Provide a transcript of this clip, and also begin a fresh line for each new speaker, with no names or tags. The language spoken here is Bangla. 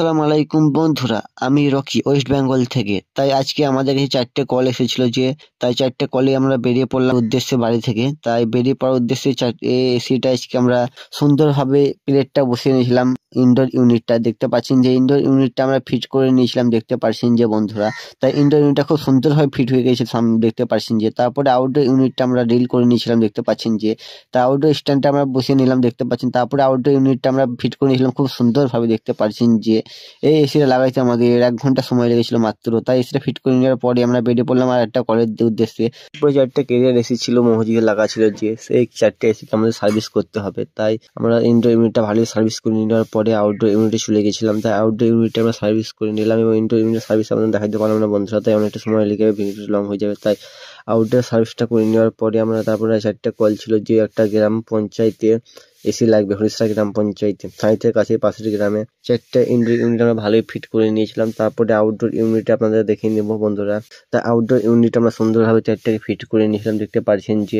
আসসালামু আলাইকুম বন্ধুরা, আমি রকি ওয়েস্ট বেঙ্গল থেকে। তাই আজকে আমাদের কাছে 4টে কল এসেছিল, তাই 4টে কলে আমরা বেরিয়ে পড়লাম উদ্দেশ্যে বাড়ি থেকে। তাই বেরিয়ে পড়ার উদ্দেশ্যে এসিটা আজকে আমরা সুন্দরভাবে প্লেটটা বসিয়ে নিয়েছিলাম। ইনডোর ইউনিটটা দেখতে পাচ্ছেন যে ইনডোর ইউনিটটা আমরা ফিট করে নিয়েছিলাম, দেখতে পাচ্ছেন যে বন্ধুরা। তাই ইনডোর ইউনিটটা খুব সুন্দরভাবে ফিট হয়ে গেছে, দেখতে পাচ্ছেন যে। তারপরে আউটডোর ইউনিটটা আমরা ডিল করে নিয়েছিলাম, দেখতে পাচ্ছেন যে। তা আউটডোর স্ট্যান্ডটা আমরা বসিয়ে নিলাম, দেখতে পাচ্ছেন। তারপরে আউটডোর ইউনিটটা আমরা ফিট করে নিয়েছিলাম খুব সুন্দরভাবে, দেখতে পাচ্ছেন যে। এই এসিটা লাগাইতে আমাদের 1 ঘন্টা সময় লেগেছিল মাত্র। তাই এসিটা ফিট করে নেওয়ার পরে আমরা বেরিয়ে পড়লাম আর একটা কলের উদ্দেশ্যে। পুরো 4টে কেরিয়ার এসি ছিল, মহজিকে লাগা ছিল, যে সেই 4টে এসিকে আমাদের সার্ভিস করতে হবে। তাই আমরা ইনডোর ইউনিটটা ভালোই সার্ভিস করে নেওয়ার পরে আউটডোর ইউনিটে চলে গেছিলাম। তাই আউটডোর ইউনিটটা আমরা সার্ভিস করে নিলাম এবং ইনডোর ইউনিটের সার্ভিস আমাদের দেখাতে পারলাম না বন্ধুরা, তাই অনেকটা সময় লেগে ভিডিওটা লং হয়ে যাবে। তাই আউটডোর সার্ভিসটা করে নেওয়ার পরে আমরা তারপরে 4টে কল ছিল, যে একটা গ্রাম পঞ্চায়েতে এসি লাগবে, হরিশা গ্রাম পঞ্চায়েতে, সাঁইথের কাছে পাশের গ্রামে। 4টে ইনডোর ইউনিট আমরা ভালোই ফিট করে নিয়েছিলাম। তারপরে আউটডোর ইউনিট আপনাদের দেখিয়ে নেবো বন্ধুরা। তা আউটডোর ইউনিট আমরা সুন্দরভাবে 4টাকে ফিট করে নিয়েছিলাম, দেখতে পাচ্ছেন যে।